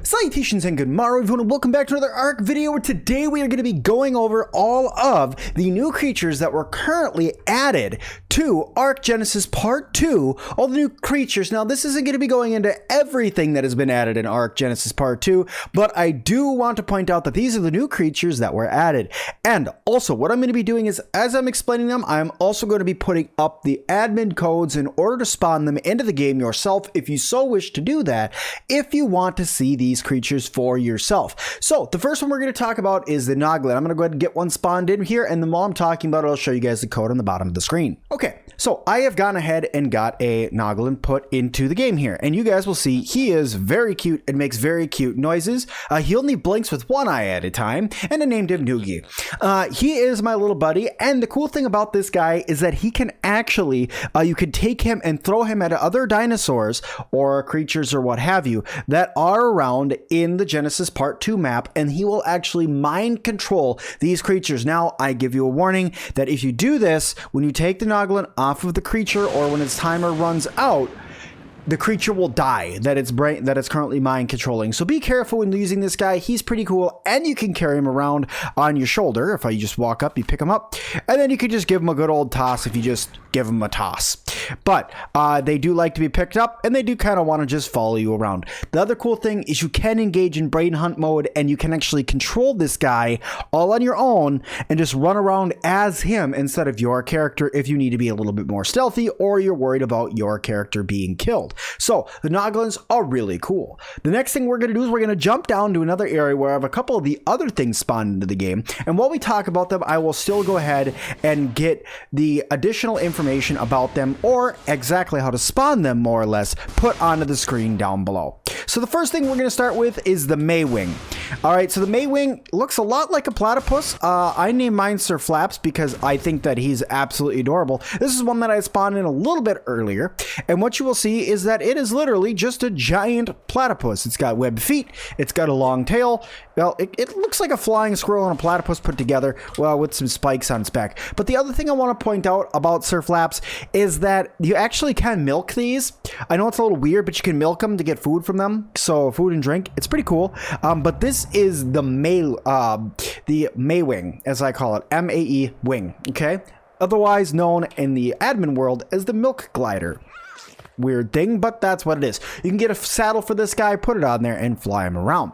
Salutations and good morrow everyone, and welcome back to another ARK video where today we are going to be going over all of the new creatures that were currently added to ARK Genesis Part 2, all the new creatures. Now this isn't going to be going into everything that has been added in ARK Genesis Part 2, but I do want to point out that these are the new creatures that were added. And also what I'm going to be doing is, as I'm explaining them, I'm also going to be putting up the admin codes in order to spawn them into the game yourself if you so wish to do that, if you want to see these creatures for yourself. So the first one we're going to talk about is the Noglin. I'm going to go ahead and get one spawned in here, and then while I'm talking about it, I'll show you guys the code on the bottom of the screen. Okay, so I have gone ahead and got a Noglin put into the game here, and you guys will see he is very cute and makes very cute noises. He only blinks with one eye at a time, and I named him Noogie. He is my little buddy, and the cool thing about this guy is that he can actually, you could take him and throw him at other dinosaurs or creatures or what have you that are around in the Genesis Part 2 map, and he will actually mind control these creatures. Now, I give you a warning that if you do this, when you take the Noglin off of the creature or when its timer runs out, the creature will die that it's currently mind controlling. So be careful when using this guy. He's pretty cool, and you can carry him around on your shoulder. If you just walk up, you pick him up, and then you could just give him a good old toss if you just give him a toss. But they do like to be picked up, and they do kind of want to just follow you around. The other cool thing is you can engage in brain hunt mode, and you can actually control this guy all on your own and just run around as him instead of your character if you need to be a little bit more stealthy or you're worried about your character being killed. So the Noglins are really cool. The next thing we're going to do is we're going to jump down to another area where I have a couple of the other things spawned into the game. And while we talk about them, I will still go ahead and get the additional information about them, or exactly how to spawn them more or less, put onto the screen down below. So the first thing we're going to start with is the Maywing. All right, so the Maywing looks a lot like a platypus. I named mine Sir Flaps because I think that he's absolutely adorable. This is one that I spawned in a little bit earlier, and what you will see is that it is literally just a giant platypus. It's got webbed feet, it's got a long tail. Well, it looks like a flying squirrel and a platypus put together, well, with some spikes on its back. But the other thing I want to point out about Sir Flaps is that you actually can milk these. I know it's a little weird, but you can milk them to get food from them. So food and drink, it's pretty cool. But this is the Maywing, as I call it, M-A-E wing, okay? Otherwise known in the admin world as the milk glider. Weird thing, but that's what it is. You can get a saddle for this guy, put it on there, and fly him around.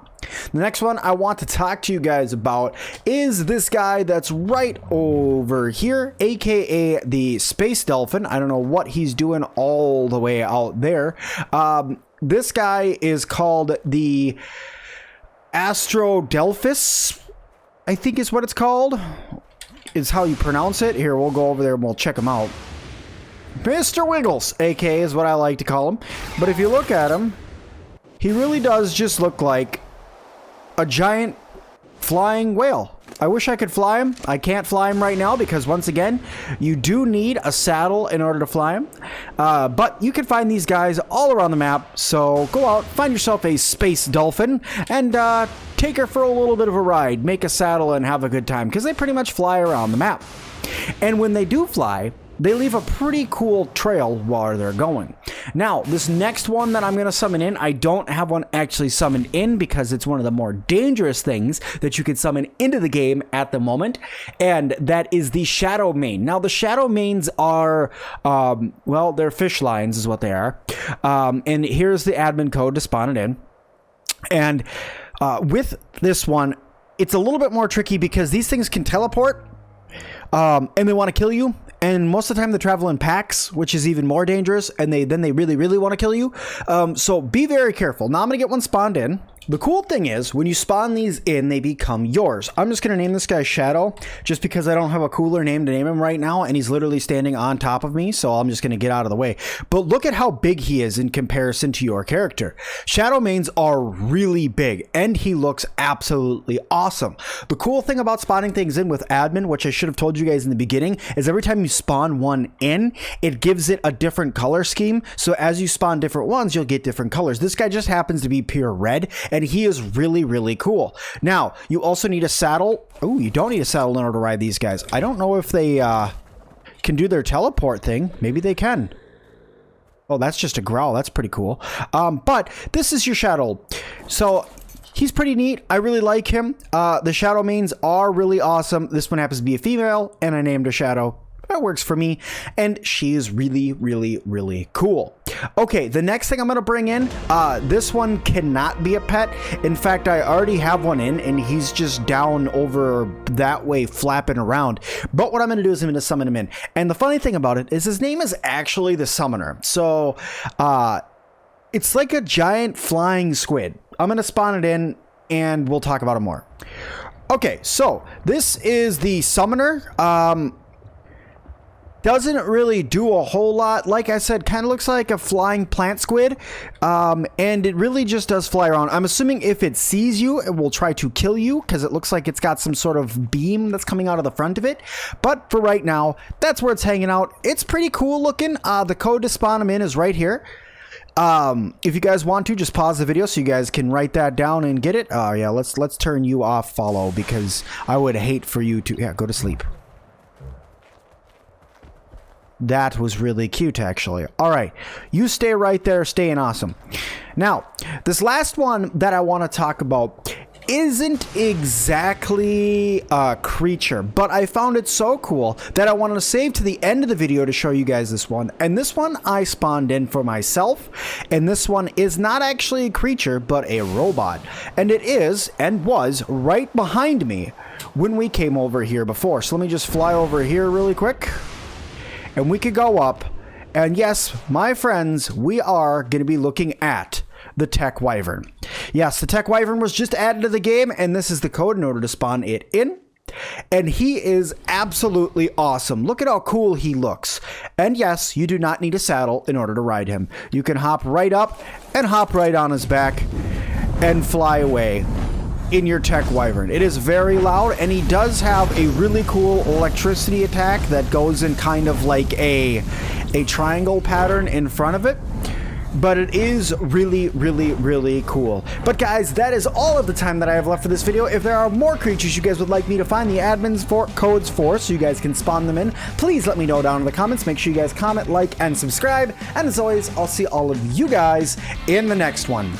The next one I want to talk to you guys about is this guy that's right over here, aka the Space Dolphin. I don't know what he's doing all the way out there. This guy is called the ASTROPELPHIS, I think is what it's called, is how you pronounce it. Here, we'll go over there and we'll check him out. Mr. Wiggles, aka is what I like to call him. But if you look at him, he really does just look like a giant flying whale. I wish I could fly him. I can't fly him right now because, once again, you do need a saddle in order to fly him. But you can find these guys all around the map. So go out, find yourself a space dolphin, and take her for a little bit of a ride. Make a saddle and have a good time, because they pretty much fly around the map. And when they do fly, they leave a pretty cool trail while they're going. Now, this next one that I'm going to summon in, I don't have one actually summoned in because it's one of the more dangerous things that you can summon into the game at the moment, and that is the SHADOWMANE. Now, the SHADOWMANEs are, well, they're fish lines is what they are. And here's the admin code to spawn it in. And with this one, it's a little bit more tricky because these things can teleport, and they want to kill you. And most of the time they travel in packs, which is even more dangerous, and then they really, really want to kill you. So be very careful. Now I'm going to get one spawned in. The cool thing is, when you spawn these in, they become yours. I'm just going to name this guy Shadow, just because I don't have a cooler name to name him right now, and he's literally standing on top of me, so I'm just going to get out of the way. But look at how big he is in comparison to your character. SHADOWMANEs are really big, and he looks absolutely awesome. The cool thing about spawning things in with admin, which I should have told you guys in the beginning, is every time you spawn one in, it gives it a different color scheme. So as you spawn different ones, you'll get different colors. This guy just happens to be pure red, and he is really, really cool. Now, you also need a saddle. Oh, you don't need a saddle in order to ride these guys. I don't know if they can do their teleport thing. Maybe they can. Oh, that's just a growl. That's pretty cool. But this is your shadow. So he's pretty neat. I really like him. The Shadow mains are really awesome. This one happens to be a female, and I named her Shadow. That works for me, and she is really, really, really cool. Okay, the next thing I'm going to bring in, this one cannot be a pet. In fact, I already have one in, and he's just down over that way flapping around. But what I'm going to do is I'm going to summon him in. And the funny thing about it is his name is actually the Summoner. So, it's like a giant flying squid. I'm going to spawn it in, and we'll talk about it more. Okay, so this is the Summoner. Doesn't really do a whole lot. Like I said, kind of looks like a flying plant squid, and it really just does fly around. I'm assuming if it sees you, it will try to kill you because it looks like it's got some sort of beam that's coming out of the front of it. But for right now, that's where it's hanging out. It's pretty cool looking. The code to spawn them in is right here. If you guys want to, just pause the video so you guys can write that down and get it. Oh yeah, let's turn you off follow because I would hate for you to go to sleep. That was really cute, actually. All right, you stay right there, staying awesome. Now, this last one that I want to talk about isn't exactly a creature, but I found it so cool that I wanted to save to the end of the video to show you guys this one. And this one I spawned in for myself, and this one is not actually a creature, but a robot. And it is, and was, right behind me when we came over here before. So let me just fly over here really quick. And we could go up, and yes, my friends, we are going to be looking at the Tek Wyvern. Yes, the Tek Wyvern was just added to the game, and this is the code in order to spawn it in. And he is absolutely awesome. Look at how cool he looks. And yes, you do not need a saddle in order to ride him. You can hop right up and hop right on his back and fly away in your Tek Wyvern. It is very loud, and he does have a really cool electricity attack that goes in kind of like a triangle pattern in front of it. But it is really, really, really cool. But guys, that is all of the time that I have left for this video. If there are more creatures you guys would like me to find the admins for codes for so you guys can spawn them in, please let me know down in the comments. Make sure you guys comment, like, and subscribe. And as always, I'll see all of you guys in the next one.